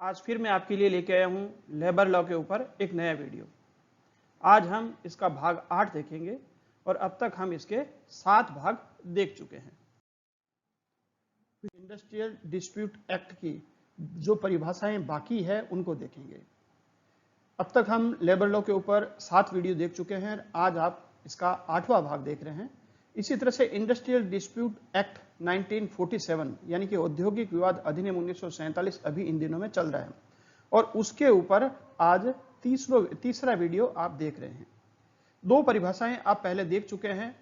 आज फिर मैं आपके लिए लेके आया हूं लेबर लॉ के ऊपर एक नया वीडियो। आज हम इसका भाग 8 देखेंगे और अब तक हम इसके 7 भाग देख चुके हैं। इंडस्ट्रियल डिस्प्यूट एक्ट की जो परिभाषाएं बाकी है उनको देखेंगे। अब तक हम लेबर लॉ के ऊपर 7 वीडियो देख चुके हैं। आज आप इसका 8वां भाग देख रहे हैं। इसी तरह से इंडस्ट्रियल डिस्प्यूट एक्ट 1947 यानी कि औद्योगिक विवाद अधिनियम 1947 अभी इन दिनों में चल रहा है और उसके ऊपर आज तीसरा वीडियो आप देख रहे हैं। 2 परिभाषाएं आप पहले देख चुके हैं,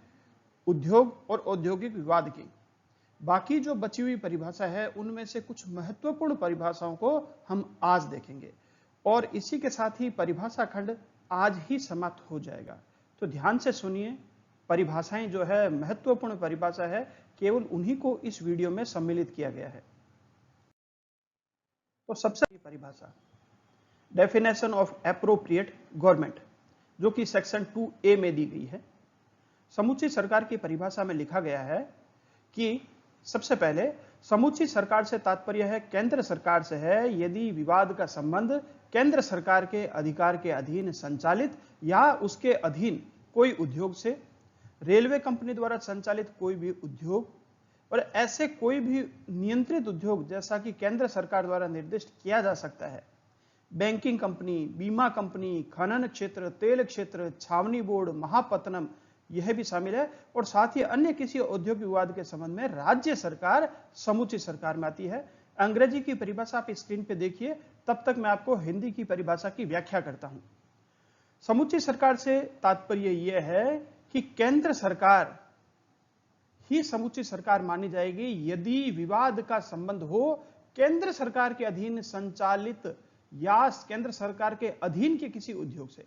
उद्योग और औद्योगिक विवाद की। बाकी जो बची हुई परिभाषा है उनमें से कुछ महत्वपूर्ण परिभाषाओं को हम आज देखेंगे और इसी के साथ ही परिभाषा खंड आज ही समाप्त हो जाएगा। तो ध्यान से सुनिए, परिभाषाएं जो है महत्वपूर्ण परिभाषा है, केवल उन्हीं को इस वीडियो में सम्मिलित किया गया है। तो सबसे पहली परिभाषा डेफिनेशन ऑफ एप्रोप्रिएट गवर्नमेंट, जो कि सेक्शन 2A में दी गई है। समुचित सरकार की परिभाषा में लिखा गया है कि सबसे पहले समुचित सरकार से तात्पर्य है केंद्र सरकार से है यदि विवाद का संबंध केंद्र सरकार के अधिकार के अधीन संचालित या उसके अधीन कोई उद्योग से, रेलवे कंपनी द्वारा संचालित कोई भी उद्योग और ऐसे कोई भी नियंत्रित उद्योग जैसा कि केंद्र सरकार द्वारा निर्दिष्ट किया जा सकता है, बैंकिंग कंपनी, बीमा कंपनी, खनन क्षेत्र, तेल क्षेत्र, छावनी बोर्ड, महापत्तनम, यह भी शामिल है। और साथ ही अन्य किसी औद्योगिक विवाद के संबंध में राज्य सरकार समुचित सरकार में आती है। अंग्रेजी की परिभाषा आप स्क्रीन पे देखिए, तब तक मैं आपको हिंदी की परिभाषा की व्याख्या करता हूं। समुचित सरकार से तात्पर्य यह है कि केंद्र सरकार ही समुचित सरकार मानी जाएगी यदि विवाद का संबंध हो केंद्र सरकार के अधीन संचालित या केंद्र सरकार के अधीन के किसी उद्योग से।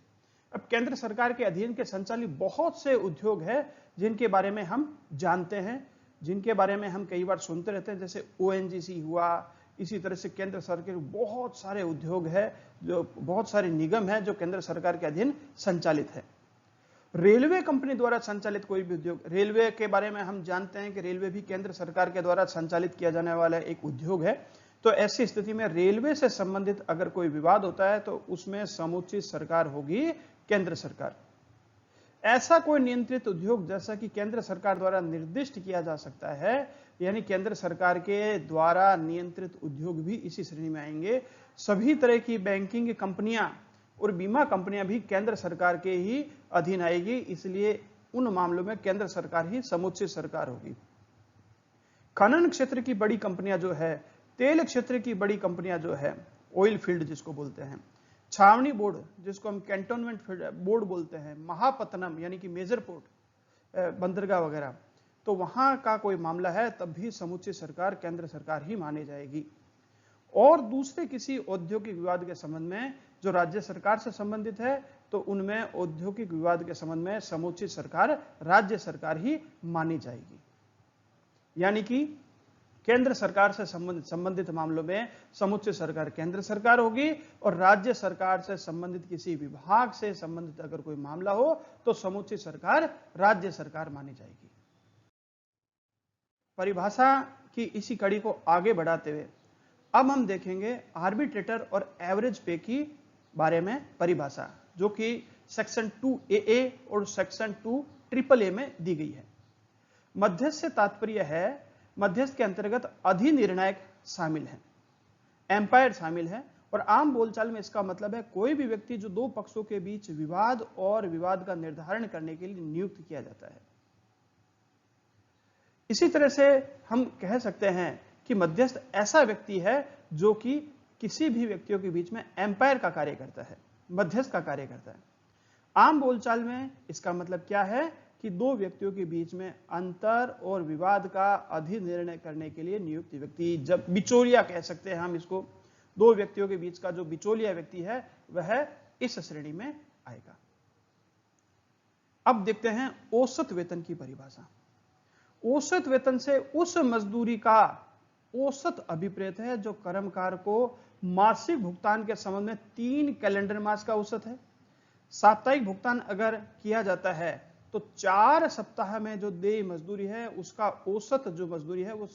अब केंद्र सरकार के अधीन के संचालित बहुत से उद्योग हैं जिनके बारे में हम जानते हैं, जिनके बारे में हम कई बार सुनते रहते हैं, जैसे ONGC हुआ। इसी तरह से केंद्र सरकार के बहुत सारे उद्योग है, जो बहुत सारे निगम है जो केंद्र सरकार के अधीन संचालित है। रेलवे कंपनी द्वारा संचालित कोई भी उद्योग, रेलवे के बारे में हम जानते हैं कि रेलवे भी केंद्र सरकार के द्वारा संचालित किया जाने वाला एक उद्योग है। तो ऐसी स्थिति में रेलवे से संबंधित अगर कोई विवाद होता है तो उसमें समुचित सरकार होगी केंद्र सरकार। ऐसा कोई नियंत्रित उद्योग जैसा कि केंद्र सरकार द्वारा निर्दिष्ट किया जा सकता है, यानी केंद्र सरकार के द्वारा नियंत्रित उद्योग भी इसी श्रेणी में आएंगे। सभी तरह की बैंकिंग कंपनियां और बीमा कंपनियां भी केंद्र सरकार के ही अधीन आएगी, इसलिए उन मामलों में केंद्र सरकार ही समुचित सरकार होगी। खनन क्षेत्र की बड़ी कंपनियां जो है, तेल क्षेत्र की बड़ी कंपनियां जो है, ऑयल फील्ड जिसको बोलते हैं, छावनी बोर्ड जिसको हम कैंटोनमेंट बोर्ड बोलते हैं, महापत्तनम यानी कि मेजर पोर्ट, बंदरगाह वगैरह, तो वहां का कोई मामला है तब भी समुचित सरकार केंद्र सरकार ही मानी जाएगी। और दूसरे किसी औद्योगिक विवाद के संबंध में जो राज्य सरकार से संबंधित है तो उनमें औद्योगिक विवाद के संबंध में समुचित सरकार राज्य सरकार ही मानी जाएगी। यानी कि केंद्र सरकार से संबंधित मामलों में समुचित सरकार केंद्र सरकार होगी और राज्य सरकार से संबंधित किसी विभाग से संबंधित अगर कोई मामला हो तो समुचित सरकार राज्य सरकार मानी जाएगी। परिभाषा की इसी कड़ी को आगे बढ़ाते हुए अब हम देखेंगे आर्बिट्रेटर और एवरेज पे की बारे में परिभाषा, जो कि सेक्शन 2AA और सेक्शन 2AAA में दी गई है। मध्यस्थ से तात्पर्य है मध्यस्थ के अंतर्गत अधिनिर्णायक शामिल है, एम्पायर शामिल है और आम बोलचाल में इसका मतलब है कोई भी व्यक्ति जो 2 पक्षों के बीच विवाद और विवाद का निर्धारण करने के लिए नियुक्त किया जाता है। इसी तरह से हम कह सकते हैं कि मध्यस्थ ऐसा व्यक्ति है जो कि किसी भी व्यक्तियों के बीच में एम्पायर का कार्य करता है, मध्यस्थ का कार्य करता है। आम बोलचाल में इसका मतलब क्या है कि 2 व्यक्तियों के बीच में अंतर और विवाद का अधिनिर्णय करने के लिए नियुक्त व्यक्ति, जब बिचौलिया कह सकते हैं हम इसको, 2 व्यक्तियों के बीच का जो बिचौलिया व्यक्ति है वह इस श्रेणी में आएगा। अब देखते हैं औसत वेतन की परिभाषा। औसत वेतन से उस मजदूरी का औसत अभिप्रेत है जो कर्मकार को मासिक भुगतान के संबंध में 3 कैलेंडर मास का औसत है। साप्ताहिक भुगतान अगर किया जाता है तो 4 सप्ताह में जो देय मजदूरी है उसका औसत जो मजदूरी है वो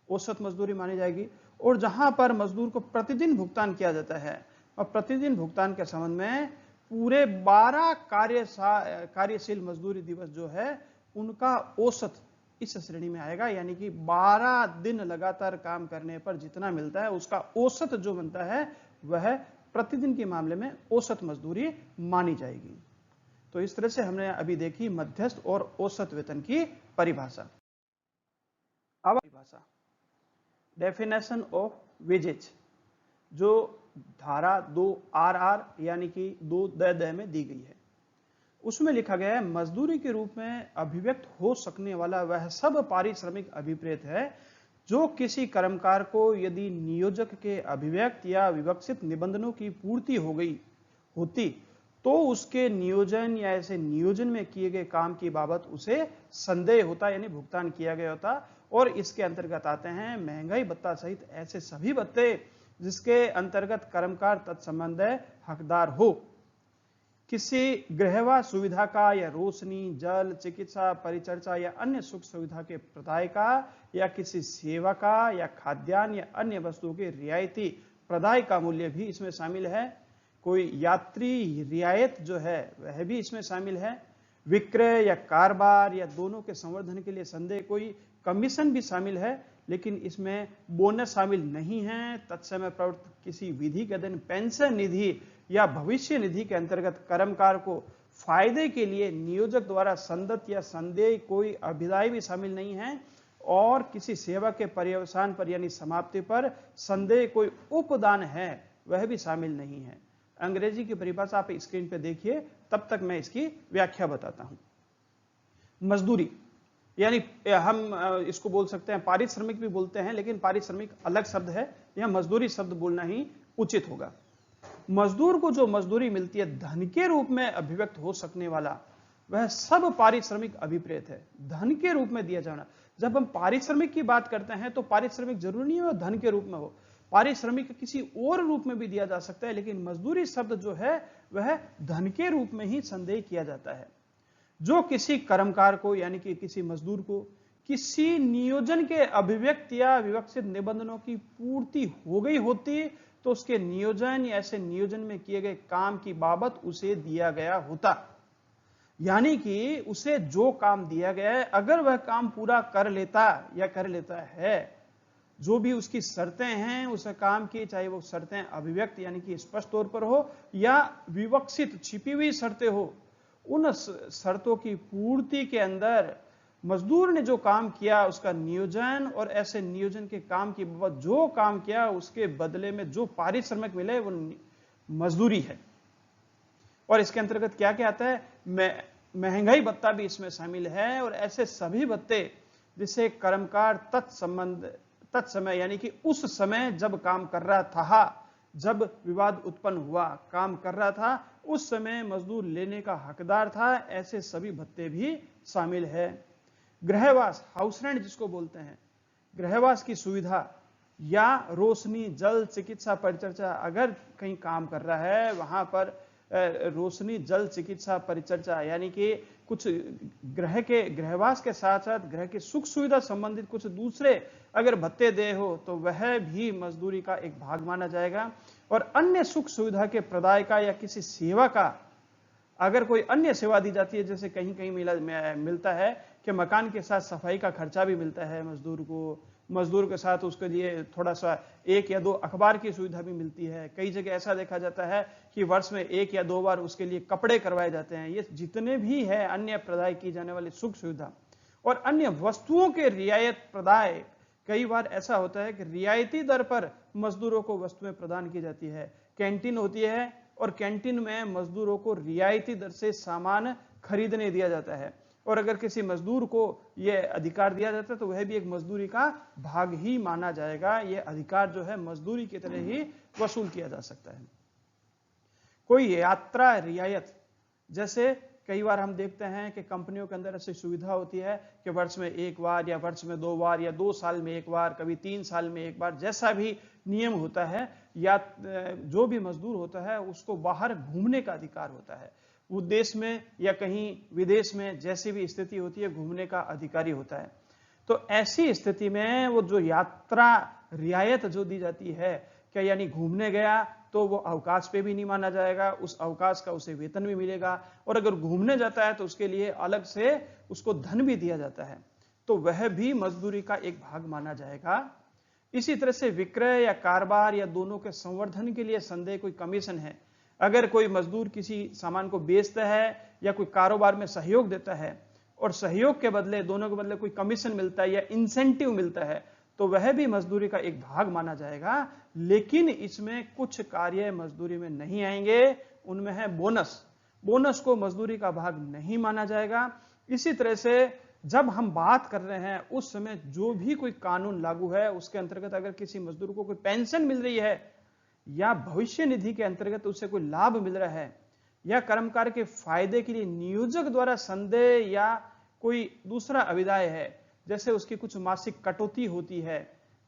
औसत मजदूरी मानी जाएगी। और जहां पर मजदूर को प्रतिदिन भुगतान किया जाता है, और प्रतिदिन भुगतान के संबंध में पूरे 12 कार्यशील मजदूरी दिवस जो है उनका औसत इस श्रेणी में आएगा, यानी कि 12 दिन लगातार काम करने पर जितना मिलता है उसका औसत जो बनता है वह प्रतिदिन के मामले में औसत मजदूरी मानी जाएगी। तो इस तरह से हमने अभी देखी मध्यस्थ और औसत वेतन की परिभाषा। अब परिभाषा डेफिनेशन ऑफ वेजेज जो धारा 2RR यानी कि 2 में दी गई है, उसमें लिखा गया है मजदूरी के रूप में अभिव्यक्त हो सकने वाला वह सब पारिश्रमिक अभिप्रेत है जो किसी कर्मकार को यदि नियोजक के अभिव्यक्त या विवक्षित निबंधनों की पूर्ति हो गई होती तो उसके नियोजन या ऐसे नियोजन में किए गए काम की बाबत उसे संदेह होता, यानी भुगतान किया गया होता। और इसके अंतर्गत आते हैं महंगाई भत्ता सहित ऐसे सभी भत्ते जिसके अंतर्गत कर्मकार तत्संबंध हकदार हो। किसी गृहवास सुविधा का या रोशनी, जल, चिकित्सा, परिचर्चा या अन्य सुख सुविधा के प्रदाय का या किसी सेवा का या खाद्यान्न या अन्य वस्तुओं के रियायती प्रदाय का मूल्य भी इसमें शामिल है। कोई यात्री रियायत जो है वह भी इसमें शामिल है। विक्रय या कारोबार या दोनों के संवर्धन के लिए संदेह कोई कमीशन भी शामिल है, लेकिन इसमें बोनस शामिल नहीं है। तत्समय प्रवृत्त किसी विधि के अधीन पेंशन निधि या भविष्य निधि के अंतर्गत कर्मकार को फायदे के लिए नियोजक द्वारा संदत या संदेह कोई अभिदाय भी शामिल नहीं है। और किसी सेवा के पर्यवसान पर यानी समाप्ति पर संदेह कोई उपदान है वह भी शामिल नहीं है। अंग्रेजी की परिभाषा आप स्क्रीन पे देखिए, तब तक मैं इसकी व्याख्या बताता हूं। मजदूरी यानी हम इसको बोल सकते हैं पारिश्रमिक भी बोलते हैं, लेकिन पारिश्रमिक अलग शब्द है, यह मजदूरी शब्द बोलना ही उचित होगा। मजदूर को जो मजदूरी मिलती है धन के रूप में अभिव्यक्त हो सकने वाला वह सब पारिश्रमिक अभिप्रेत है। धन के रूप में दिया जाना, जब हम पारिश्रमिक की बात करते हैं तो पारिश्रमिक जरूरी नहीं है धन के रूप में हो, पारिश्रमिक किसी और रूप में भी दिया जा सकता है, लेकिन मजदूरी शब्द जो है वह धन के रूप में ही संदेह किया जाता है। जो किसी कर्मकार को यानी कि किसी मजदूर को किसी नियोजन के अभिव्यक्त या विवक्षित निबंधनों की पूर्ति हो गई होती तो उसके नियोजन या ऐसे नियोजन में किए गए काम की बाबत उसे दिया गया होता। यानी कि उसे जो काम दिया गया है अगर वह काम पूरा कर लेता या कर लेता है, जो भी उसकी शर्तें हैं उस काम की, चाहे वो शर्तें अभिव्यक्त यानी कि स्पष्ट तौर पर हो या विवक्षित छिपी हुई शर्तें हो, उन शर्तों की पूर्ति के अंदर मजदूर ने जो काम किया उसका नियोजन और ऐसे नियोजन के काम की बाबत जो काम किया उसके बदले में जो पारिश्रमिक मिले वो मजदूरी है। और इसके अंतर्गत क्या क्या आता है, महंगाई भत्ता भी इसमें शामिल है। और ऐसे सभी भत्ते जिसे कर्मकार तत्समय यानी कि उस समय जब काम कर रहा था, जब विवाद उत्पन्न हुआ, काम कर रहा था, उस समय मजदूर लेने का हकदार था, ऐसे सभी भत्ते भी शामिल है। गृहवास, हाउस रेंट जिसको बोलते हैं, गृहवास की सुविधा या रोशनी, जल, चिकित्सा, परिचर्चा, अगर कहीं काम कर रहा है वहां पर रोशनी, जल, चिकित्सा, परिचर्चा यानी कि कुछ गृहवास के साथ साथ ग्रह की सुख सुविधा संबंधित कुछ दूसरे अगर भत्ते दे हो तो वह भी मजदूरी का एक भाग माना जाएगा। और अन्य सुख सुविधा के प्रदाय का या किसी सेवा का, अगर कोई अन्य सेवा दी जाती है, जैसे कहीं कहीं मिलता है कि मकान के साथ सफाई का खर्चा भी मिलता है मजदूर को, मजदूर के साथ उसके लिए थोड़ा सा 1 या 2 अखबार की सुविधा भी मिलती है। कई जगह ऐसा देखा जाता है कि वर्ष में 1 या 2 बार उसके लिए कपड़े करवाए जाते हैं। ये जितने भी है अन्य प्रदाय की जाने वाली सुख सुविधा और अन्य वस्तुओं के रियायत प्रदाय, कई बार ऐसा होता है कि रियायती दर पर मजदूरों को वस्तुएं प्रदान की जाती है। कैंटीन होती है और कैंटीन में मजदूरों को रियायती दर से सामान खरीदने दिया जाता है, और अगर किसी मजदूर को यह अधिकार दिया जाता है तो वह भी एक मजदूरी का भाग ही माना जाएगा। यह अधिकार जो है मजदूरी की तरह ही वसूल किया जा सकता है। कोई यात्रा रियायत, जैसे कई बार हम देखते हैं कि कंपनियों के अंदर ऐसी सुविधा होती है कि वर्ष में 1 बार या वर्ष में 2 बार या 2 साल में 1 बार, कभी 3 साल में 1 बार, जैसा भी नियम होता है, या जो भी मजदूर होता है उसको बाहर घूमने का अधिकार होता है। वो देश में या कहीं विदेश में जैसी भी स्थिति होती है घूमने का अधिकारी होता है। तो ऐसी स्थिति में वो जो यात्रा रियायत जो दी जाती है, क्या यानी घूमने गया तो वो अवकाश पे भी नहीं माना जाएगा, उस अवकाश का उसे वेतन भी मिलेगा, और अगर घूमने जाता है तो उसके लिए अलग से उसको धन भी दिया जाता है, तो वह भी मजदूरी का एक भाग माना जाएगा। इसी तरह से विक्रय या कारोबार या दोनों के संवर्धन के लिए संदेह कोई कमीशन है, अगर कोई मजदूर किसी सामान को बेचता है या कोई कारोबार में सहयोग देता है और सहयोग के बदले, दोनों के बदले कोई कमीशन मिलता है या इंसेंटिव मिलता है, तो वह भी मजदूरी का एक भाग माना जाएगा। लेकिन इसमें कुछ कार्य मजदूरी में नहीं आएंगे, उनमें है बोनस। बोनस को मजदूरी का भाग नहीं माना जाएगा। इसी तरह से जब हम बात कर रहे हैं उस समय जो भी कोई कानून लागू है उसके अंतर्गत अगर किसी मजदूर को कोई पेंशन मिल रही है या भविष्य निधि के अंतर्गत उसे कोई लाभ मिल रहा है या कर्मकार के फायदे के लिए नियोजक द्वारा संदेह या कोई दूसरा अविदाय है, जैसे उसकी कुछ मासिक कटौती होती है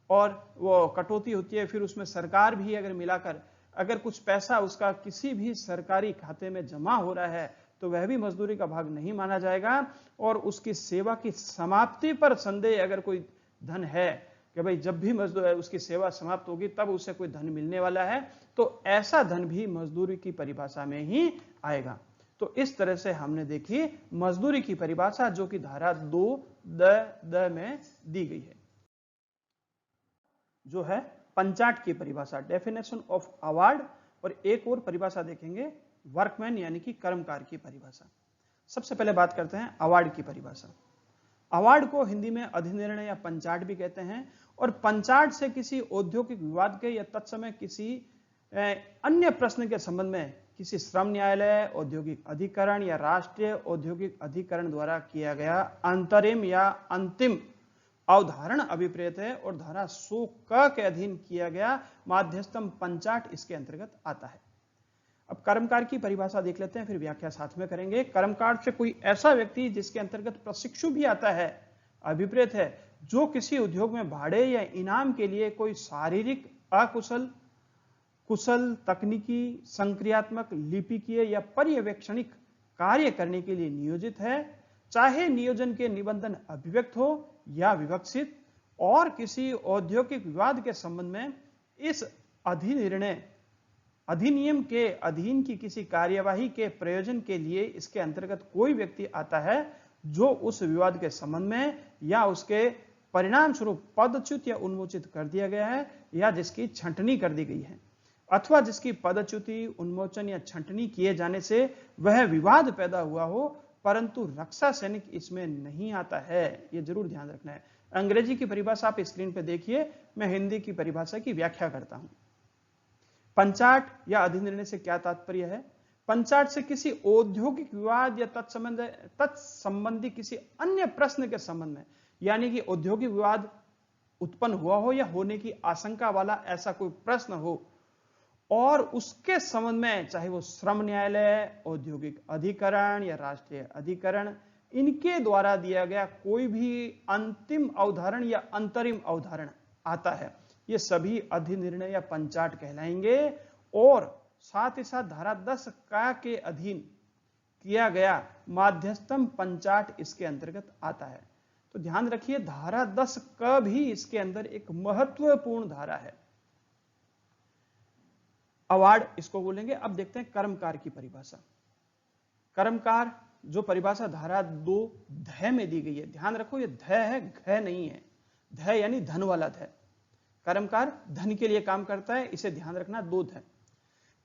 और वो कटौती होती है, फिर उसमें सरकार भी अगर मिलाकर अगर कुछ पैसा उसका किसी भी सरकारी खाते में जमा हो रहा है तो वह भी मजदूरी का भाग नहीं माना जाएगा। और उसकी सेवा की समाप्ति पर संदेह अगर कोई धन है कि भाई जब भी मजदूर उसकी सेवा समाप्त होगी तब उसे कोई धन मिलने वाला है, तो ऐसा धन भी मजदूरी की परिभाषा में ही आएगा। तो इस तरह से हमने देखी मजदूरी की परिभाषा जो कि धारा 2 द में दी गई है। जो है पंचाट की परिभाषा, डेफिनेशन ऑफ अवार्ड, और एक और परिभाषा देखेंगे वर्कमैन यानी कि कर्मकार की परिभाषा। सबसे पहले बात करते हैं अवार्ड की परिभाषा। अवार्ड को हिंदी में अधिनिर्णय या पंचाट भी कहते हैं, और पंचाट से किसी औद्योगिक विवाद के या तत्समय किसी अन्य प्रश्न के संबंध में किसी श्रम न्यायालय, औद्योगिक अधिकरण या राष्ट्रीय औद्योगिक अधिकरण द्वारा किया गया अंतरिम या अंतिम अवधारण अभिप्रेत है, और धारा 100 क के अधीन किया गया माध्यस्थम पंचाट इसके अंतर्गत आता है। अब कर्मकार की परिभाषा देख लेते हैं, फिर व्याख्या साथ में करेंगे। कर्मकार से कोई ऐसा व्यक्ति जिसके अंतर्गत प्रशिक्षु भी आता है, अभिप्रेत है, जो किसी उद्योग में भाड़े या इनाम के लिए कोई शारीरिक अकुशल, कुशल, तकनीकी, संक्रियात्मक, लिपिकीय या पर्यवेक्षणिक कार्य करने के लिए नियोजित है, चाहे नियोजन के निबंधन अभिव्यक्त हो या विवक्षित, और किसी औद्योगिक विवाद के संबंध में इस अधिनियम के अधीन की किसी कार्यवाही के प्रयोजन के लिए इसके अंतर्गत कोई व्यक्ति आता है जो उस विवाद के संबंध में या उसके परिणाम स्वरूप पदच्युत या उन्मोचित कर दिया गया है, या जिसकी छंटनी कर दी गई है, अथवा जिसकी पदच्युति, उन्मोचन या छंटनी किए जाने से वह विवाद पैदा हुआ हो, परंतु रक्षा सैनिक इसमें नहीं आता है। यह जरूर ध्यान रखना है। अंग्रेजी की परिभाषा आप स्क्रीन पर देखिए, मैं हिंदी की परिभाषा की व्याख्या करता हूं। पंचाट या अधिनिर्णय से क्या तात्पर्य है? पंचाट से किसी औद्योगिक विवाद या तत्संबंधी किसी अन्य प्रश्न के संबंध में, यानी कि औद्योगिक विवाद उत्पन्न हुआ हो या होने की आशंका वाला ऐसा कोई प्रश्न हो, और उसके संबंध में चाहे वो श्रम न्यायालय, औद्योगिक अधिकरण या राष्ट्रीय अधिकरण, इनके द्वारा दिया गया कोई भी अंतिम अवधारण या अंतरिम अवधारण आता है, ये सभी अधिनिर्णय या पंचाट कहलाएंगे। और साथ ही साथ धारा 10 का के अधीन किया गया माध्यस्थम पंचाट इसके अंतर्गत आता है। तो ध्यान रखिए, धारा 10 का भी इसके अंदर एक महत्वपूर्ण धारा है। अवार्ड इसको बोलेंगे। अब देखते हैं कर्मकार की परिभाषा। कर्मकार जो परिभाषा धारा 2 ध में दी गई है, ध्यान रखो ये ध है, घ नहीं है। ध यानी धन वाला ध। कर्मकार धन के लिए काम करता है, इसे ध्यान रखना, 2 ध।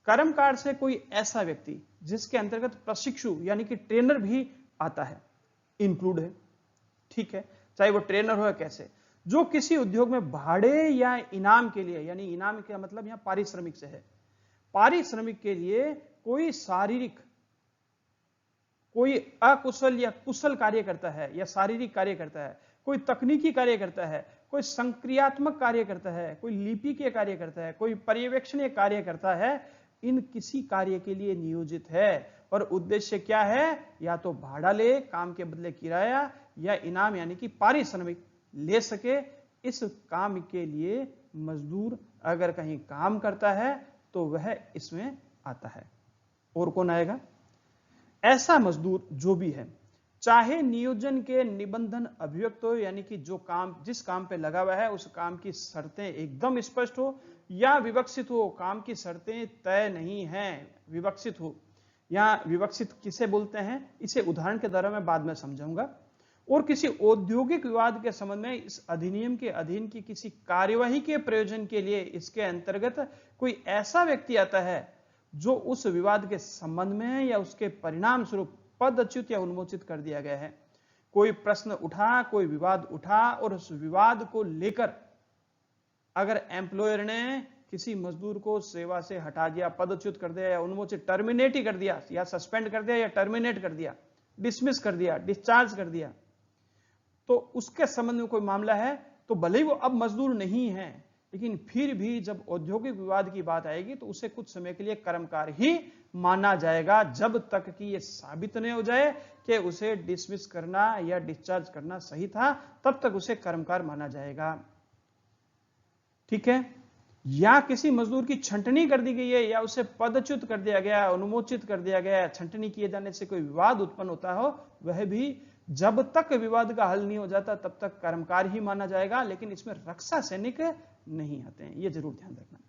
कर्मकार से कोई ऐसा व्यक्ति जिसके अंतर्गत प्रशिक्षु यानी कि ट्रेनर भी आता है, इंक्लूड है, ठीक है, चाहे वो ट्रेनर हो या कैसे, जो किसी उद्योग में भाड़े या इनाम के लिए, यानी इनाम का मतलब यहां पारिश्रमिक से है, पारिश्रमिक के लिए कोई शारीरिक, कोई अकुशल या कुशल कार्य करता है या शारीरिक कार्य करता है, कोई तकनीकी कार्य करता है, कोई संक्रियात्मक कार्य करता है, कोई लिपिकीय कार्य करता है, कोई पर्यवेक्षणीय कार्य करता है, इन किसी कार्य के लिए नियोजित है। और उद्देश्य क्या है? या तो भाड़ा ले, काम के बदले किराया, या इनाम यानी कि पारिश्रमिक ले सके। इस काम के लिए मजदूर अगर कहीं काम करता है तो वह इसमें आता है। और कौन आएगा? ऐसा मजदूर जो भी है चाहे नियोजन के निबंधन अभिव्यक्त हो, यानी कि जो काम जिस काम पे लगा हुआ है उस काम की शर्तें एकदम स्पष्ट हो, या विवक्षित हो, काम की शर्तें तय नहीं हैं, विवक्षित हो। यहाँ विवक्षित किसे बोलते हैं, इसे उदाहरण के द्वारा मैं बाद में समझाऊंगा। और किसी औद्योगिक विवाद के संबंध में इस अधिनियम के अधीन की किसी कार्यवाही के प्रयोजन के लिए इसके अंतर्गत कोई ऐसा व्यक्ति आता है जो उस विवाद के संबंध में या उसके परिणाम स्वरूप पदच्युत या उन्मोचित कर दिया गया है। कोई प्रश्न उठा, कोई विवाद उठा और उस विवाद को लेकर अगर एम्प्लॉयर ने किसी मजदूर को सेवा से हटा दिया, पदच्युत कर दिया या उन्मोचित, टर्मिनेट ही कर दिया, या सस्पेंड कर दिया या टर्मिनेट कर दिया, डिसमिस कर दिया, डिस्चार्ज कर दिया, तो उसके संबंध में कोई मामला है तो भले ही वो अब मजदूर नहीं है, लेकिन फिर भी जब औद्योगिक विवाद की बात आएगी तो उसे कुछ समय के लिए कर्मकार ही माना जाएगा, जब तक कि यह साबित नहीं हो जाए कि उसे डिसमिस करना या डिस्चार्ज करना सही था, तब तक उसे कर्मकार माना जाएगा। ठीक है। या किसी मजदूर की छंटनी कर दी गई है या उसे पदच्युत कर दिया गया, अनुमोचित कर दिया गया, छंटनी किए जाने से कोई विवाद उत्पन्न होता हो, वह भी जब तक विवाद का हल नहीं हो जाता तब तक कर्मकार ही माना जाएगा, लेकिन इसमें रक्षा सैनिक नहीं आते हैं, यह जरूर ध्यान रखना।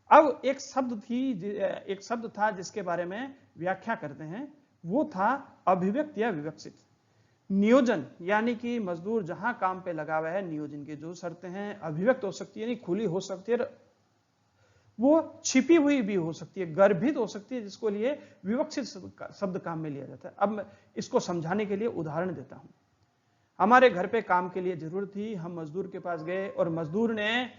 अब एक शब्द था जिसके बारे में व्याख्या करते हैं, वो था अभिव्यक्त या विवक्षित। नियोजन यानी कि मजदूर जहां काम पे लगा हुआ है, नियोजन की जो शर्तें हैं अभिव्यक्त हो सकती है, यानी खुली हो सकती है, वो छिपी हुई भी हो सकती है, गर्भित हो सकती है, जिसको लिए विवक्षित शब्द काम में लिया जाता है। अब मैं इसको समझाने के लिए उदाहरण देता हूं। हमारे घर पे काम के लिए जरूरत थी, हम मजदूर के पास गए और मजदूर ने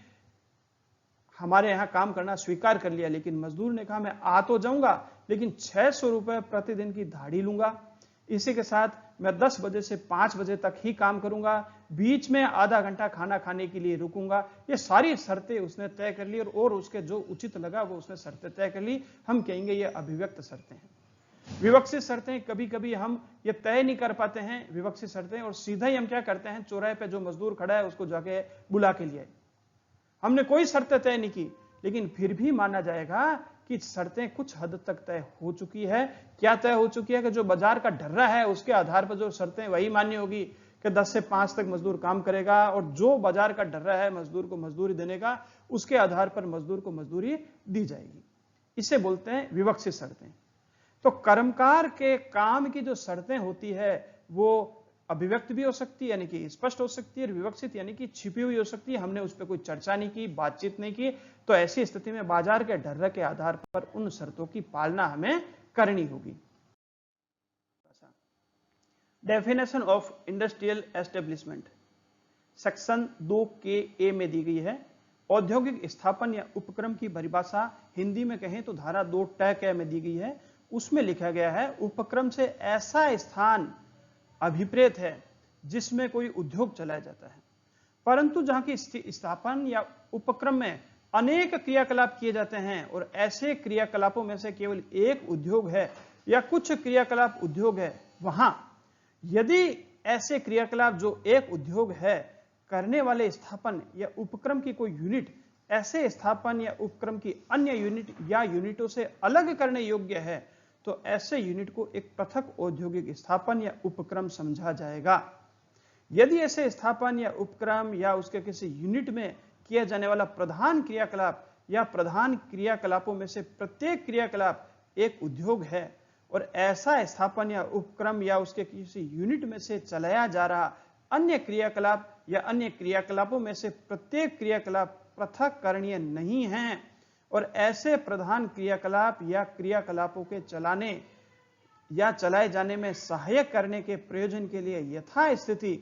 हमारे यहां काम करना स्वीकार कर लिया, लेकिन मजदूर ने कहा मैं आ तो जाऊंगा लेकिन 600 रुपए प्रतिदिन की दिहाड़ी लूंगा, इसी के साथ मैं 10 बजे से 5 बजे तक ही काम करूंगा, बीच में आधा घंटा खाना खाने के लिए रुकूंगा। ये सारी शर्तें उसने तय कर ली और उसके जो उचित लगा वो उसने शर्तें तय कर ली। हम कहेंगे ये अभिव्यक्त शर्तें हैं। विवक्षित शर्तें कभी कभी हम ये तय नहीं कर पाते हैं विवक्षित शर्तें, और सीधा ही हम क्या करते हैं, चौराहे पे जो मजदूर खड़ा है उसको जाके बुला के लिए, हमने कोई शर्तें तय नहीं की, लेकिन फिर भी माना जाएगा कि शर्तें कुछ हद तक तय हो चुकी है। क्या तय हो चुकी है कि जो बाजार का ढर्रा है उसके आधार पर जो शर्तें वही मान्य होगी कि 10 से 5 तक मजदूर काम करेगा, और जो बाजार का ढर्रा है मजदूर को मजदूरी देने का, उसके आधार पर मजदूर को मजदूरी दी जाएगी। इसे बोलते हैं विवक्षित शर्तें। तो कर्मकार के काम की जो शर्तें होती है वो अभिव्यक्त भी हो सकती है यानी कि स्पष्ट हो सकती है, और विवक्षित यानी कि छिपी हुई हो सकती है, हमने उस पर कोई चर्चा नहीं की, बातचीत नहीं की, तो ऐसी स्थिति में बाजार के ढर्रे के आधार पर उन शर्तों की पालना हमें करनी होगी। Definition of industrial establishment section 2(k)(a) में दी गई है। औद्योगिक स्थापन या उपक्रम की परिभाषा हिंदी में कहें तो धारा 2(ट)(क) में दी गई है। उसमें लिखा गया है उपक्रम से ऐसा स्थान अभिप्रेत है जिसमें कोई उद्योग चलाया जाता है, परंतु जहां की स्थापन या उपक्रम में अनेक क्रियाकलाप किए जाते हैं और ऐसे क्रियाकलापों में से केवल एक उद्योग है या कुछ क्रियाकलाप उद्योग है, वहां यदि ऐसे क्रियाकलाप जो एक उद्योग है करने वाले स्थापन या उपक्रम की कोई यूनिट ऐसे स्थापन या उपक्रम की अन्य यूनिट या यूनिटों से अलग करने योग्य है, तो ऐसे यूनिट को एक पृथक औद्योगिक स्थापन या उपक्रम समझा जाएगा। यदि ऐसे स्थापन या उपक्रम या उसके किसी यूनिट में किया जाने वाला प्रधान क्रियाकलाप या प्रधान क्रियाकलापों में से प्रत्येक क्रियाकलाप एक उद्योग है और ऐसा स्थापन या उपक्रम या उसके किसी यूनिट में से चलाया जा रहा अन्य क्रियाकलाप या अन्य क्रियाकलापों में से प्रत्येक क्रियाकलाप पृथक करणीय नहीं है, और ऐसे प्रधान क्रियाकलाप या क्रियाकलापों के चलाने या चलाए जाने में सहायक करने के प्रयोजन के लिए यथास्थिति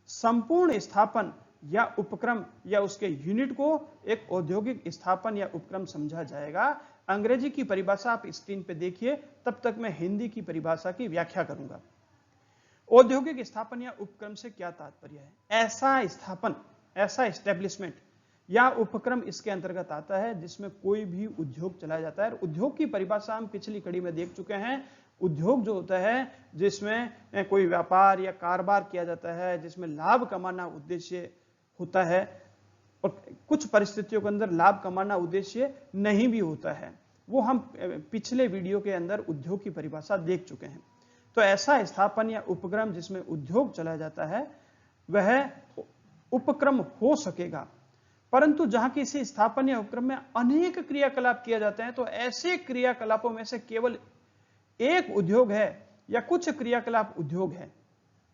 संपूर्ण स्थापन या उपक्रम या उसके यूनिट को एक औद्योगिक स्थापन या उपक्रम समझा जाएगा। अंग्रेजी की परिभाषा आप स्क्रीन पे देखिए, तब तक मैं हिंदी की परिभाषा की व्याख्या करूंगा। औद्योगिक स्थापन या उपक्रम से क्या तात्पर्य है? ऐसा स्थापन, ऐसा एस्टेब्लिशमेंट या उपक्रम इसके अंतर्गत आता है जिसमें कोई भी उद्योग चलाया जाता है। उद्योग की परिभाषा हम पिछली कड़ी में देख चुके हैं। उद्योग जो होता है जिसमें कोई व्यापार या कारोबार किया जाता है, जिसमें लाभ कमाना उद्देश्य होता है, और कुछ परिस्थितियों के अंदर लाभ कमाना उद्देश्य नहीं भी होता है, वो हम पिछले वीडियो के अंदर उद्योग की परिभाषा देख चुके हैं। तो ऐसा स्थापन या उपक्रम जिसमें उद्योग चला जाता है वह उपक्रम हो सकेगा। परंतु जहां किसी स्थापन या उपक्रम में अनेक क्रियाकलाप किए जाते हैं तो ऐसे क्रियाकलापों में से केवल एक उद्योग है या कुछ क्रियाकलाप उद्योग है,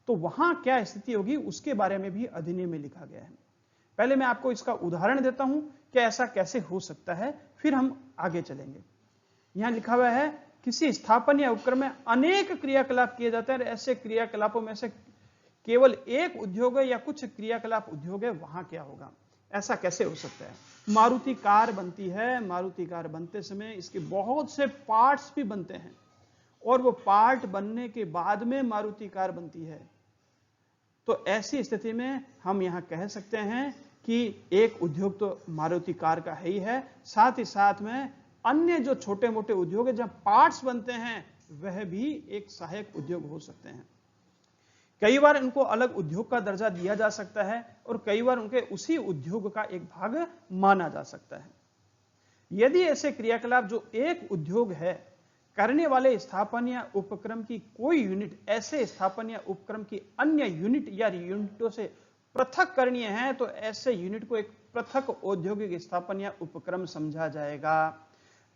तो वहां क्या स्थिति होगी उसके बारे में भी अधिनियम में लिखा गया है। पहले मैं आपको इसका उदाहरण देता हूं कि ऐसा कैसे हो सकता है, फिर हम आगे चलेंगे। यहां लिखा हुआ है किसी स्थापन या उपक्रम में अनेक क्रियाकलाप किए जाते हैं, ऐसे क्रियाकलापों में से केवल एक उद्योग है या कुछ क्रियाकलाप उद्योग है, वहां क्या होगा, ऐसा कैसे हो सकता है। मारुति कार बनती है, मारुति कार बनते समय इसके बहुत से पार्ट्स भी बनते हैं और वो पार्ट बनने के बाद में मारुति कार बनती है। तो ऐसी स्थिति में हम यहां कह सकते हैं कि एक उद्योग तो मारुति कार का है ही है, साथ ही साथ में अन्य जो छोटे मोटे उद्योग है जहां पार्ट्स बनते हैं वह भी एक सहायक उद्योग हो सकते हैं। कई बार इनको अलग उद्योग का दर्जा दिया जा सकता है और कई बार उनके उसी उद्योग का एक भाग माना जा सकता है। यदि ऐसे क्रियाकलाप जो एक उद्योग है करने वाले स्थापन या उपक्रम की कोई यूनिट ऐसे स्थापन या उपक्रम की अन्य यूनिट या यूनिटों से पृथक करनी है तो ऐसे यूनिट को एक पृथक औद्योगिक स्थापन या उपक्रम समझा जाएगा।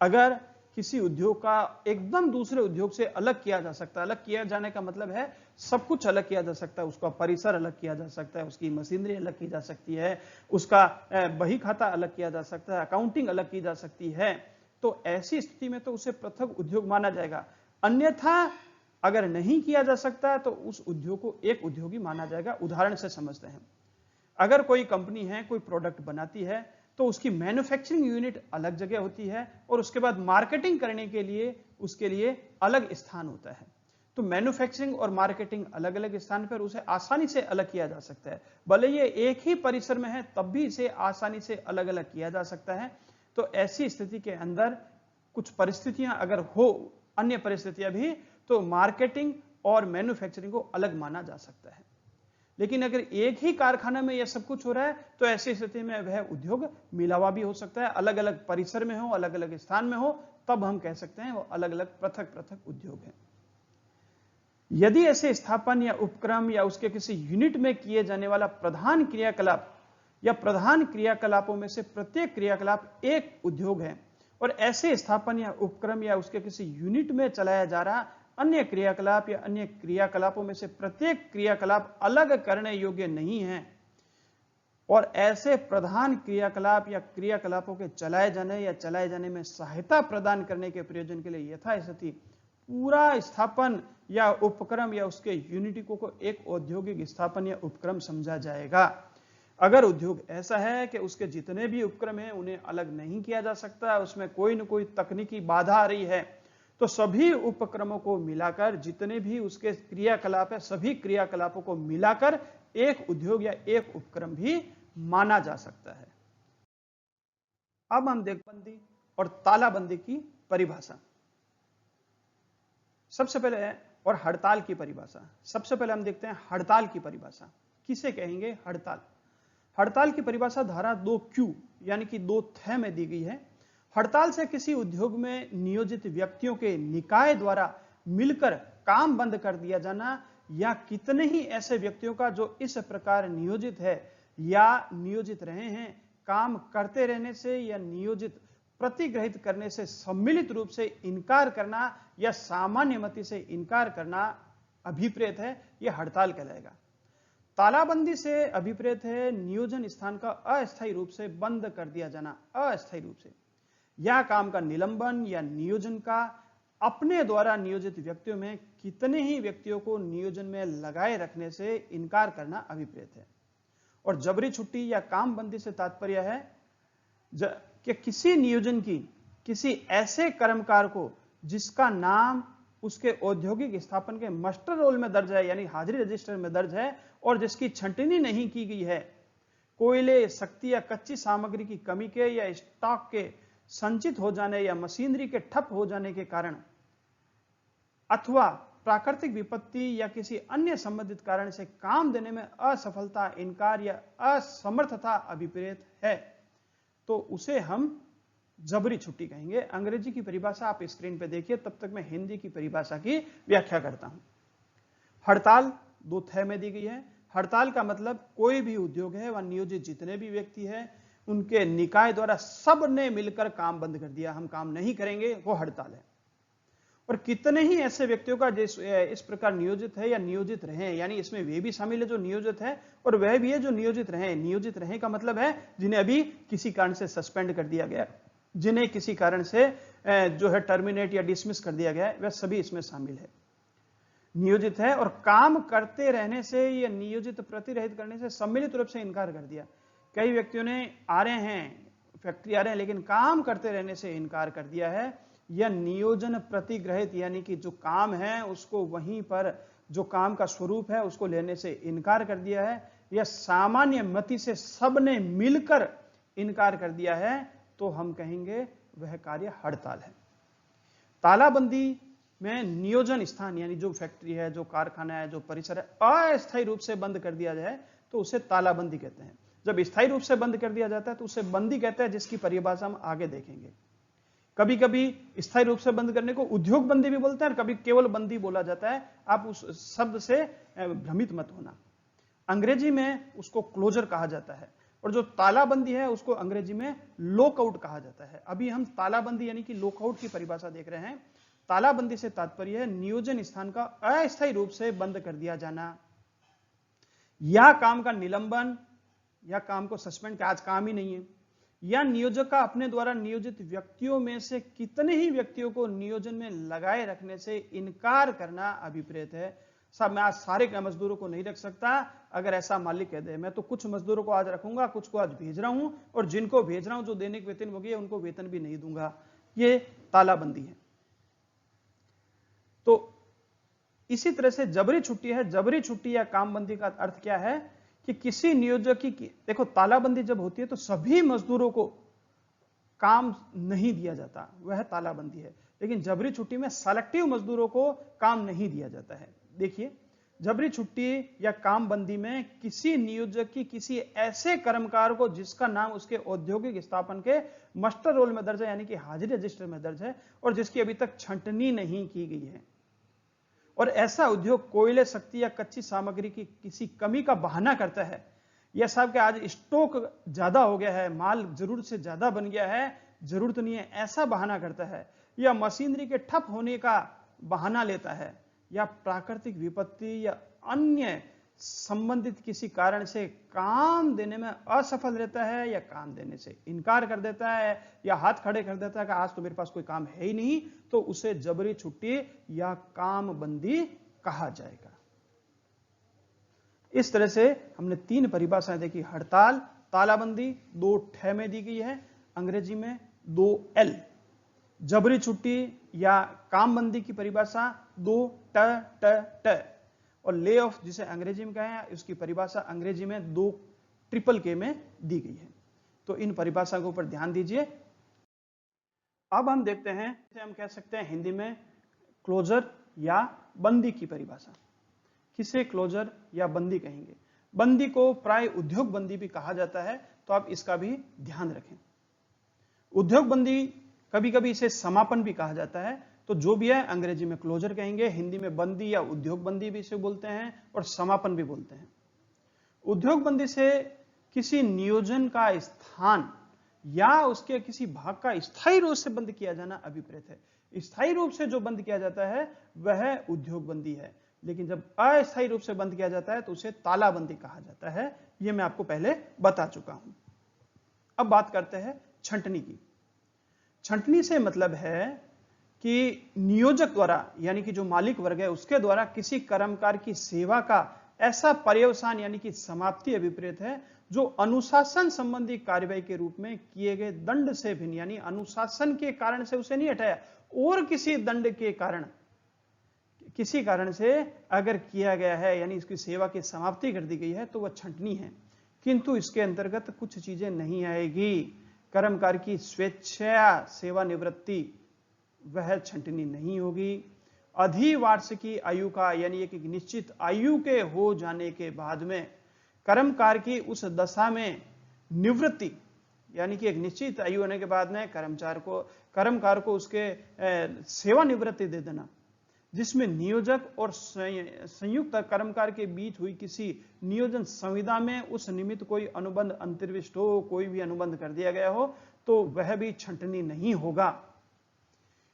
अगर किसी उद्योग का एकदम दूसरे उद्योग से अलग किया जा सकता है, अलग किया जाने का मतलब है सब कुछ अलग किया जा सकता है, उसका परिसर अलग किया जा सकता है, उसकी मशीनरी अलग की जा सकती है, उसका बही खाता अलग किया जा सकता है, अकाउंटिंग अलग की जा सकती है, तो ऐसी स्थिति में तो उसे पृथक उद्योग माना जाएगा। अन्यथा अगर नहीं किया जा सकता तो उस उद्योग को एक उद्योग ही माना जाएगा। उदाहरण से समझते हैं, अगर कोई कंपनी है कोई प्रोडक्ट बनाती है तो उसकी मैन्युफैक्चरिंग यूनिट अलग जगह होती है और उसके बाद मार्केटिंग करने के लिए उसके लिए अलग स्थान होता है। तो मैन्युफैक्चरिंग और मार्केटिंग अलग अलग स्थान पर उसे आसानी से अलग किया जा सकता है, भले ये एक ही परिसर में है तब भी इसे आसानी से अलग अलग किया जा सकता है। तो ऐसी स्थिति के अंदर कुछ परिस्थितियां अगर हो, अन्य परिस्थितियां भी, तो मार्केटिंग और मैन्युफैक्चरिंग को अलग माना जा सकता है। लेकिन अगर एक ही कारखाना में यह सब कुछ हो रहा है तो ऐसी स्थिति में वह उद्योग मिला हुआ भी हो सकता है, अलग अलग परिसर में हो, अलग अलग स्थान में हो, तब हम कह सकते हैं वो अलग अलग पृथक पृथक उद्योग है। यदि ऐसे स्थापन या उपक्रम या उसके किसी यूनिट में किए जाने वाला प्रधान क्रियाकलाप या प्रधान क्रियाकलापों में से प्रत्येक क्रियाकलाप एक उद्योग है और ऐसे स्थापन या उपक्रम या उसके किसी यूनिट में चलाया जा रहा अन्य क्रियाकलाप या अन्य क्रियाकलापों में से प्रत्येक क्रियाकलाप अलग करने योग्य नहीं है और ऐसे प्रधान क्रियाकलाप या क्रियाकलापों के चलाए जाने या चलाए जाने में सहायता प्रदान करने के प्रयोजन के लिए यथास्थिति पूरा स्थापन या उपक्रम या उसके यूनिट को एक औद्योगिक स्थापन या उपक्रम समझा जाएगा। अगर उद्योग ऐसा है कि उसके जितने भी उपक्रम हैं उन्हें अलग नहीं किया जा सकता, उसमें कोई न कोई तकनीकी बाधा आ रही है, तो सभी उपक्रमों को मिलाकर जितने भी उसके क्रियाकलाप है सभी क्रियाकलापों को मिलाकर एक उद्योग या एक उपक्रम भी माना जा सकता है। अब हम देखबंदी और तालाबंदी की परिभाषा। सबसे पहले और हड़ताल की परिभाषा। सबसे पहले हम देखते हैं हड़ताल की परिभाषा। किसे कहेंगे हड़ताल? हड़ताल की परिभाषा धारा 2Q यानी कि 2 में दी गई है। हड़ताल से किसी उद्योग में नियोजित व्यक्तियों के निकाय द्वारा मिलकर काम बंद कर दिया जाना या कितने ही ऐसे व्यक्तियों का जो इस प्रकार नियोजित है या नियोजित रहे हैं काम करते रहने से या नियोजित प्रतिग्रहित करने से सम्मिलित रूप से इनकार करना या सामान्य मति से इनकार करना अभिप्रेत है, यह हड़ताल कहलाएगा। तालाबंदी से अभिप्रेत है नियोजन स्थान का अस्थायी रूप से बंद कर दिया जाना। अस्थायी रूप से यह काम का निलंबन या नियोजन का अपने द्वारा नियोजित व्यक्तियों में कितने ही व्यक्तियों को नियोजन में लगाए रखने से इनकार करना अभिप्रेत है। और जबरी छुट्टी या काम बंदी से तात्पर्य है कि किसी नियोजन की किसी ऐसे कर्मकार को जिसका नाम उसके औद्योगिक स्थापन के मास्टर रोल में दर्ज है यानी हाजिरी रजिस्टर में दर्ज है और जिसकी छंटनी नहीं की गई है, कोयले, शक्ति या कच्ची सामग्री की कमी के या स्टॉक के संचित हो जाने या मशीनरी के ठप हो जाने के कारण अथवा प्राकृतिक विपत्ति या किसी अन्य संबंधित कारण से काम देने में असफलता, इनकार या असमर्थता अभिप्रेत है, तो उसे हम जबरी छुट्टी कहेंगे। अंग्रेजी की परिभाषा आप स्क्रीन पे देखिए, तब तक मैं हिंदी की परिभाषा की व्याख्या करता हूं। हड़ताल 2 में दी गई है। हड़ताल का मतलब कोई भी उद्योग है, वह नियोजित जितने भी व्यक्ति हैं, उनके निकाय द्वारा सब ने मिलकर काम बंद कर दिया, हम काम नहीं करेंगे, वो हड़ताल है। और कितने ही ऐसे व्यक्तियों का जिस इस प्रकार नियोजित है या नियोजित रहे, यानी इसमें वे भी शामिल है जो नियोजित है और वह भी है जो नियोजित रहे। नियोजित रहे का मतलब है जिन्हें अभी किसी कारण से सस्पेंड कर दिया गया, जिन्हें किसी कारण से जो है टर्मिनेट या डिसमिस कर दिया गया है, वह सभी इसमें शामिल है, नियोजित है। और काम करते रहने से या नियोजित प्रतिरहित करने से सम्मिलित रूप से इनकार कर दिया। कई व्यक्तियों ने आ रहे हैं, फैक्ट्री आ रहे हैं, लेकिन काम करते रहने से इनकार कर दिया है। या नियोजन प्रतिग्रहित, यानी कि जो काम है उसको वहीं पर जो काम का स्वरूप है उसको लेने से इनकार कर दिया है, या सामान्य मति से सबने मिलकर इनकार कर दिया है, तो हम कहेंगे वह कार्य हड़ताल है। तालाबंदी में नियोजन स्थान, यानी जो फैक्ट्री है, जो कारखाना है, जो परिसर है, अस्थायी रूप से बंद कर दिया जाए तो उसे तालाबंदी कहते हैं। जब स्थायी रूप से बंद कर दिया जाता है तो उसे बंदी कहते हैं, जिसकी परिभाषा हम आगे देखेंगे। कभी कभी स्थायी रूप से बंद करने को उद्योग बंदी भी बोलते हैं और कभी केवल बंदी बोला जाता है, आप उस शब्द से भ्रमित मत होना। अंग्रेजी में उसको क्लोजर कहा जाता है और जो तालाबंदी है उसको अंग्रेजी में लॉकआउट कहा जाता है। अभी हम तालाबंदी यानी कि लॉकआउट की परिभाषा देख रहे हैं। तालाबंदी से तात्पर्य है नियोजन स्थान का अस्थायी रूप से बंद कर दिया जाना, या काम का निलंबन, या काम को सस्पेंड कि आज काम ही नहीं है, या नियोजक का अपने द्वारा नियोजित व्यक्तियों में से कितने ही व्यक्तियों को नियोजन में लगाए रखने से इनकार करना अभिप्रेत है। साहब मैं आज सारे मजदूरों को नहीं रख सकता, अगर ऐसा मालिक कह दे मैं तो कुछ मजदूरों को आज रखूंगा, कुछ को आज भेज रहा हूं, और जिनको भेज रहा हूं जो दैनिक वेतन हो गया उनको वेतन भी नहीं दूंगा, ये तालाबंदी है। तो इसी तरह से जबरी छुट्टी है। जबरी छुट्टी या कामबंदी का अर्थ क्या है कि किसी नियोजक की, देखो तालाबंदी जब होती है तो सभी मजदूरों को काम नहीं दिया जाता, वह तालाबंदी है। लेकिन जबरी छुट्टी में सेलेक्टिव मजदूरों को काम नहीं दिया जाता है। देखिए, जबरी छुट्टी या कामबंदी में किसी नियोजक की किसी ऐसे कर्मकार को जिसका नाम उसके औद्योगिक स्थापन के मस्टर रोल में दर्ज है, यानी कि हाजिरी रजिस्टर में दर्ज है, और जिसकी अभी तक छंटनी नहीं की गई है, और ऐसा उद्योग कोयले, शक्ति या कच्ची सामग्री की किसी कमी का बहाना करता है, या साहब के आज स्टॉक ज्यादा हो गया है, माल जरूरत से ज्यादा बन गया है, जरूरत नहीं है, ऐसा बहाना करता है, या मशीनरी के ठप होने का बहाना लेता है, या प्राकृतिक विपत्ति या अन्य संबंधित किसी कारण से काम देने में असफल रहता है, या काम देने से इनकार कर देता है, या हाथ खड़े कर देता है कि आज तो मेरे पास कोई काम है ही नहीं, तो उसे जबरी छुट्टी या कामबंदी कहा जाएगा। इस तरह से हमने 3 परिभाषाएं देखी। हड़ताल, तालाबंदी 2 में दी गई है, अंग्रेजी में 2L। जबरी छुट्टी या कामबंदी की परिभाषा 2T। और ले ऑफ जिसे अंग्रेजी में कहें, उसकी परिभाषा अंग्रेजी में 2K में दी गई है। तो इन परिभाषा के ऊपर ध्यान दीजिए। अब हम देखते हैं, हम कह सकते हैं हिंदी में क्लोजर या बंदी की परिभाषा। किसे क्लोजर या बंदी कहेंगे? बंदी को प्राय उद्योग बंदी भी कहा जाता है, तो आप इसका भी ध्यान रखें। उद्योग बंदी, कभी कभी इसे समापन भी कहा जाता है, तो जो भी है अंग्रेजी में क्लोजर कहेंगे, हिंदी में बंदी या उद्योग बंदी भी इसे बोलते हैं, और समापन भी बोलते हैं। उद्योग बंदी से किसी नियोजन का स्थान या उसके किसी भाग का स्थायी रूप से बंद किया जाना अभिप्रेत है। स्थायी रूप से जो बंद किया जाता है वह उद्योग बंदी है, लेकिन जब अस्थायी रूप से बंद किया जाता है तो उसे तालाबंदी कहा जाता है। यह मैं आपको पहले बता चुका हूं। अब बात करते हैं छंटनी की। छंटनी से मतलब है कि नियोजक द्वारा, यानी कि जो मालिक वर्ग है उसके द्वारा किसी कर्मकार की सेवा का ऐसा पर्यवसान यानी कि समाप्ति अभिप्रेत है जो अनुशासन संबंधी कार्यवाही के रूप में किए गए दंड से भिन्न, यानी अनुशासन के कारण से उसे नहीं हटाया, और किसी दंड के कारण, किसी कारण से अगर किया गया है, यानी इसकी सेवा की समाप्ति कर दी गई है, तो वह छंटनी है। किंतु इसके अंतर्गत कुछ चीजें नहीं आएगी। कर्मकार की स्वेच्छा सेवानिवृत्ति, वह छंटनी नहीं होगी। अधिवार्षिकी आयु का, यानी एक निश्चित आयु के हो जाने के बाद में कर्मकार की उस दशा में निवृत्ति, यानी कि एक निश्चित आयु होने के बाद में कर्मकार को उसके सेवानिवृत्ति दे देना, जिसमें नियोजक और संयुक्त कर्मकार के बीच हुई किसी नियोजन संविदा में उस निमित्त कोई अनुबंध अंतर्विष्ट हो, कोई भी अनुबंध कर दिया गया हो, तो वह भी छंटनी नहीं होगा।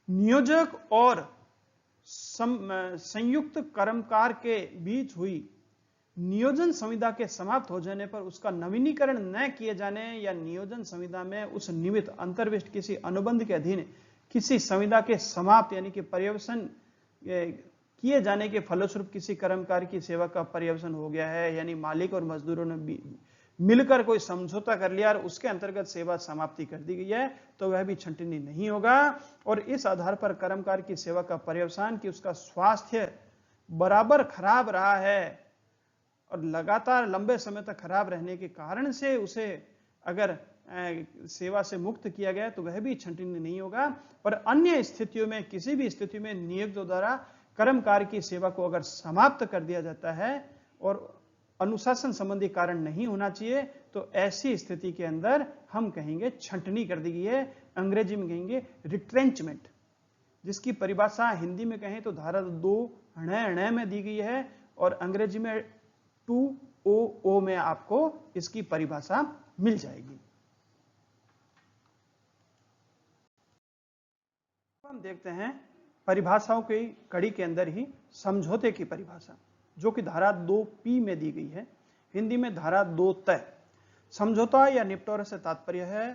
नियोजक और संयुक्त कर्मकार के बीच हुई नियोजन संविदा के समाप्त हो जाने पर उसका नवीनीकरण न किए जाने या नियोजन संविदा में उस निमित्त अंतर्विष्ट किसी अनुबंध के अधीन किसी संविदा के समाप्त यानी कि पर्यवसन किए जाने के फलस्वरूप किसी कर्मकार की सेवा का पर्यवसन हो गया है, यानी मालिक और मजदूरों ने मिलकर कोई समझौता कर लिया और उसके अंतर्गत सेवा समाप्ति कर दी गई है, तो वह भी छंटनी नहीं होगा। और इस आधार पर कर्मकार की सेवा का पर्यवसान कि उसका स्वास्थ्य बराबर खराब रहा है और लगातार लंबे समय तक खराब रहने के कारण से उसे अगर सेवा से मुक्त किया गया तो वह भी छंटनी नहीं होगा। पर अन्य स्थितियों में, किसी भी स्थिति में नियोक्ता द्वारा कर्मकार की सेवा को अगर समाप्त कर दिया जाता है और अनुशासन संबंधी कारण नहीं होना चाहिए, तो ऐसी स्थिति के अंदर हम कहेंगे छंटनी कर दी गई है। अंग्रेजी में कहेंगे रिट्रेंचमेंट, जिसकी परिभाषा हिंदी में कहें तो धारा 2 में दी गई है और अंग्रेजी में 2OO में आपको इसकी परिभाषा मिल जाएगी। हम देखते हैं परिभाषाओं की कड़ी के अंदर ही समझौते की परिभाषा, जो कि धारा 2P में दी गई है, हिंदी में धारा 2 तय। समझौता या निपटोरे से तात्पर्य है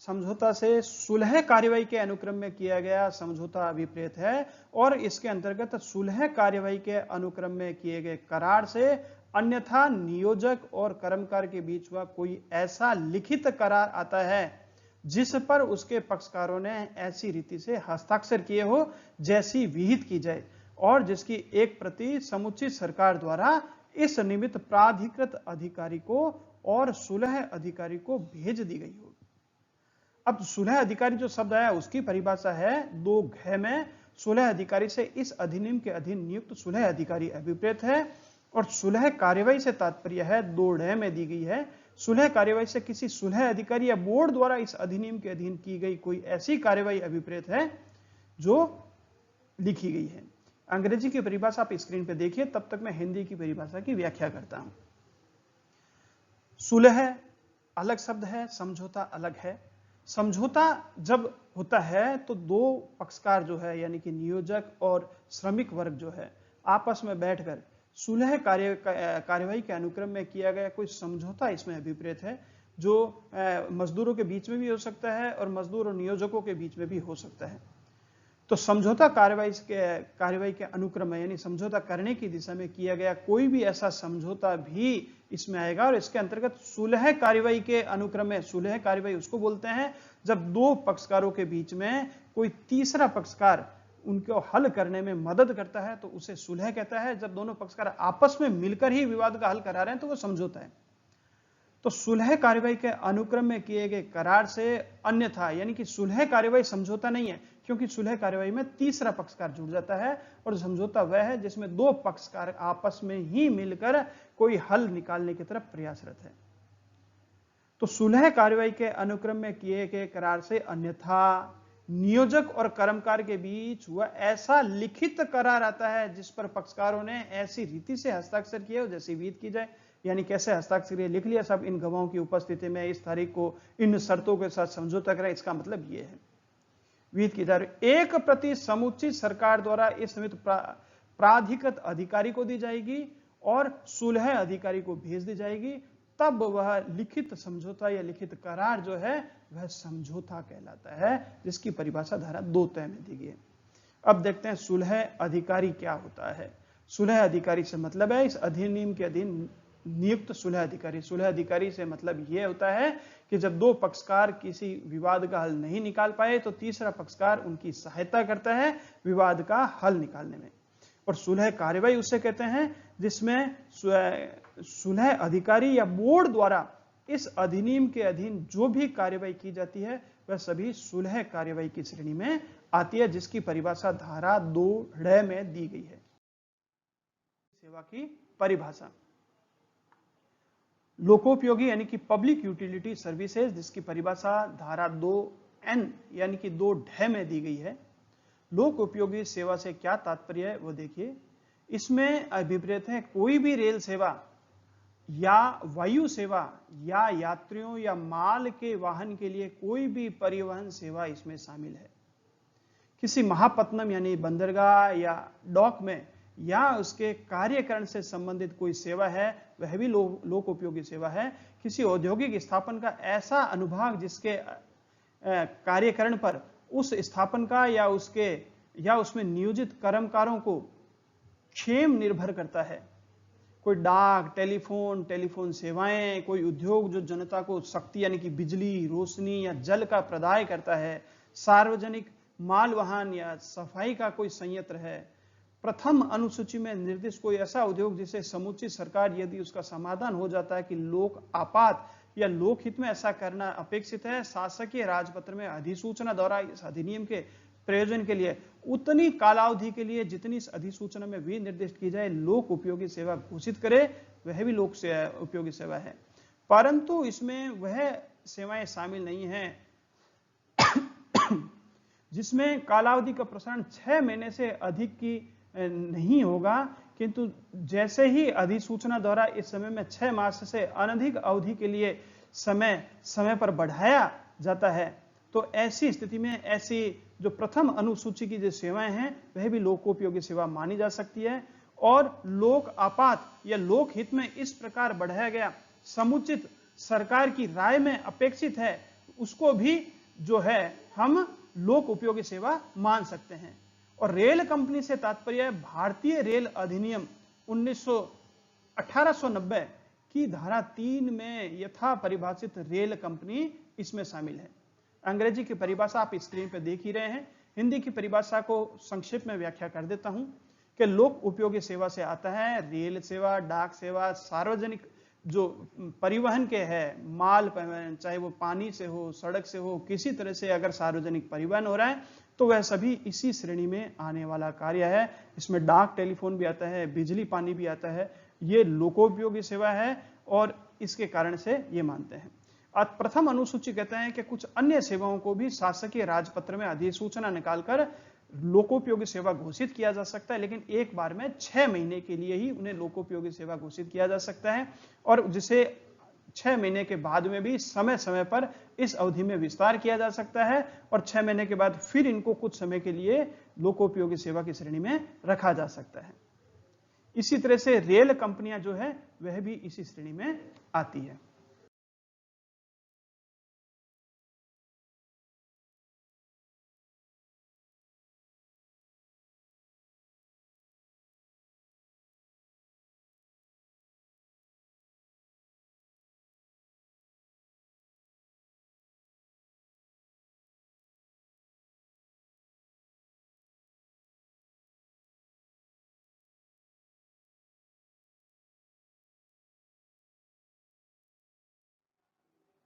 समझौता से सुलह कार्यवाही के अनुक्रम में किया गया समझौता अभिप्रेत है, और इसके अंतर्गत सुलह कार्यवाही के अनुक्रम में किए गए करार से अन्यथा नियोजक और कर्मकार के बीच हुआ कोई ऐसा लिखित करार आता है जिस पर उसके पक्षकारों ने ऐसी रीति से हस्ताक्षर किए हो जैसी विहित की जाए, और जिसकी एक प्रति समुचित सरकार द्वारा इस निमित्त प्राधिकृत अधिकारी को और सुलह अधिकारी को भेज दी गई हो। अब सुलह अधिकारी जो शब्द आया उसकी परिभाषा है 2 में। सुलह अधिकारी से इस अधिनियम के अधीन नियुक्त सुलह अधिकारी अभिप्रेत है, और सुलह कार्यवाही से तात्पर्य है 2 में दी गई है। सुलह कार्यवाही से किसी सुलह अधिकारी या बोर्ड द्वारा इस अधिनियम के अधीन की गई कोई ऐसी कार्यवाही अभिप्रेत है जो लिखी गई है। अंग्रेजी की परिभाषा आप स्क्रीन पे देखिए, तब तक मैं हिंदी की परिभाषा की व्याख्या करता हूं। सुलह अलग शब्द है, समझौता अलग है। समझौता जब होता है तो 2 पक्षकार जो है यानी कि नियोजक और श्रमिक वर्ग जो है आपस में बैठकर सुलह कार्यवाही के अनुक्रम में किया गया कोई समझौता इसमें अभिप्रेत है, जो मजदूरों के बीच में भी हो सकता है और मजदूर और नियोजकों के बीच में भी हो सकता है। तो समझौता कार्यवाही के अनुक्रम में यानी समझौता करने की दिशा में किया गया कोई भी ऐसा समझौता भी इसमें आएगा। और इसके अंतर्गत सुलह कार्यवाही के अनुक्रम में, सुलह कार्यवाही उसको बोलते हैं जब 2 पक्षकारों के बीच में कोई तीसरा पक्षकार उनको हल करने में मदद करता है तो उसे सुलह कहता है। जब दोनों पक्षकार आपस में मिलकर ही विवाद का हल करा रहे हैं तो वो समझौता है। तो सुलह कार्यवाही के अनुक्रम में किए गए करार से अन्यथा यानी कि सुलह कार्यवाही समझौता नहीं है, क्योंकि सुलह कार्यवाही में तीसरा पक्षकार जुड़ जाता है, और समझौता वह है जिसमें 2 पक्षकार आपस में ही मिलकर कोई हल निकालने की तरफ प्रयासरत है। तो सुलह कार्यवाही के अनुक्रम में किए गए करार से अन्यथा नियोजक और कर्मकार के बीच हुआ ऐसा लिखित करार आता है जिस पर पक्षकारों ने ऐसी रीति से हस्ताक्षर किए हो जैसी विहित की जाए। यानी कैसे हस्ताक्षर लिख लिया सब इन गवाहों की उपस्थिति में इस तारीख को इन शर्तों के साथ समझौता करें, इसका मतलब ये है विहित की जा रही। एक प्रति समुचित सरकार द्वारा इस निमित्त प्राधिकृत अधिकारी को दी जाएगी और सुलह अधिकारी को भेज दी जाएगी, तब वह लिखित समझौता या लिखित करार जो है वह समझौता कहलाता है, जिसकी परिभाषा धारा 2 तय में दी गई है। अब देखते हैं सुलह अधिकारी क्या होता है। सुलह अधिकारी से मतलब है इस अधिनियम के अधीन नियुक्त सुलह अधिकारी। सुलह अधिकारी से मतलब यह होता है कि जब 2 पक्षकार किसी विवाद का हल नहीं निकाल पाए तो तीसरा पक्षकार उनकी सहायता करता है विवाद का हल निकालने में। और सुलह कार्यवाही उसे कहते हैं जिसमें सुलह अधिकारी या बोर्ड द्वारा इस अधिनियम के अधीन जो भी कार्यवाही की जाती है वह सभी सुलह कार्यवाही की श्रेणी में आती है, जिसकी परिभाषा धारा 2 में दी गई है। सेवा की परिभाषा लोकोपयोगी यानी कि पब्लिक यूटिलिटी सर्विसेज, जिसकी परिभाषा धारा 2N यानी कि 2 में दी गई है। लोक उपयोगी सेवा से क्या तात्पर्य है वो देखिए। इसमें अभिप्रेत है कोई भी रेल सेवा या वायु सेवा या यात्रियों या माल के वाहन के लिए कोई भी परिवहन सेवा इसमें शामिल है। किसी महापत्तनम यानी बंदरगाह या डॉक में या उसके कार्यकरण से संबंधित कोई सेवा है, वह भी लोक उपयोगी सेवा है। किसी औद्योगिक स्थापन का ऐसा अनुभाग जिसके कार्यकरण पर उस स्थापन का या उसमें नियोजित कर्मकारों को क्षेम निर्भर करता है। कोई डाक, टेलीफोन सेवाएं, कोई उद्योग जो जनता को शक्ति यानी कि बिजली, रोशनी या जल का प्रदाय करता है, सार्वजनिक माल वाहन या सफाई का कोई संयंत्र है। प्रथम अनुसूची में निर्दिष्ट कोई ऐसा उद्योग जिसे समुचित सरकार यदि उसका समाधान हो जाता है कि लोक आपात या लोकहित में ऐसा करना अपेक्षित है, शासकीय राजपत्र में अधिसूचना द्वारा इस अधिनियम के प्रयोजन के लिए उतनी कालावधि के लिए जितनी इस अधिसूचना में भी निर्दिष्ट की जाए लोक उपयोगी सेवा घोषित करे, वह भी लोक उपयोगी सेवा है। परंतु इसमें वह सेवाएं शामिल नहीं हैं जिसमें कालावधि का प्रसारण 6 महीने से अधिक की नहीं होगा, किंतु जैसे ही अधिसूचना द्वारा इस समय में 6 मास से अनधिक अवधि के लिए समय पर बढ़ाया जाता है, तो ऐसी स्थिति में ऐसी जो प्रथम अनुसूची की जो सेवाएं हैं वह भी लोकोपयोगी सेवा मानी जा सकती है। और लोक आपात या लोक हित में इस प्रकार बढ़ाया गया समुचित सरकार की राय में अपेक्षित है, उसको भी जो है हम लोक उपयोगी सेवा मान सकते हैं। और रेल कंपनी से तात्पर्य भारतीय रेल अधिनियम 1890 की धारा 3 में यथा परिभाषित रेल कंपनी इसमें शामिल है। अंग्रेजी की परिभाषा आप स्क्रीन पर देख ही रहे हैं। हिंदी की परिभाषा को संक्षिप्त में व्याख्या कर देता हूं कि लोक उपयोगी सेवा से आता है रेल सेवा, डाक सेवा, सार्वजनिक जो परिवहन के है, माल परिवहन, चाहे वो पानी से हो, सड़क से हो, किसी तरह से अगर सार्वजनिक परिवहन हो रहा है तो वह सभी इसी श्रेणी में आने वाला कार्य है। इसमें डाक, टेलीफोन भी आता है, बिजली, पानी भी आता है। ये लोकोपयोगी सेवा है और इसके कारण से ये मानते हैं। प्रथम अनुसूची कहते हैं कि कुछ अन्य सेवाओं को भी शासकीय राजपत्र में अधिसूचना निकालकर लोकोपयोगी सेवा घोषित किया जा सकता है, लेकिन एक बार में 6 महीने के लिए ही उन्हें लोकोपयोगी सेवा घोषित किया जा सकता है और जिसे 6 महीने के बाद में भी समय समय पर इस अवधि में विस्तार किया जा सकता है और 6 महीने के बाद फिर इनको कुछ समय के लिए लोकोपयोगी सेवा की श्रेणी में रखा जा सकता है। इसी तरह से रेल कंपनियां जो है वह भी इसी श्रेणी में आती है।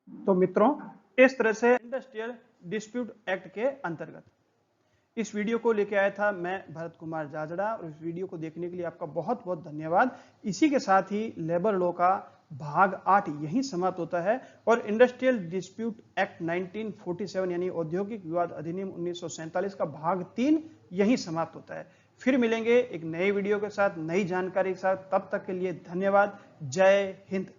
तो मित्रों, इस तरह से इंडस्ट्रियल डिस्प्यूट एक्ट के अंतर्गत इस वीडियो को लेकर आया था मैं भरत कुमार जाजड़ा, और इस वीडियो को देखने के लिए आपका बहुत बहुत धन्यवाद। इसी के साथ ही लेबर लॉ का भाग 8 यहीं समाप्त होता है और इंडस्ट्रियल डिस्प्यूट एक्ट 1947 यानी औद्योगिक विवाद अधिनियम 1947 का भाग 3 यहीं समाप्त होता है। फिर मिलेंगे एक नए वीडियो के साथ, नई जानकारी के साथ। तब तक के लिए धन्यवाद। जय हिंद।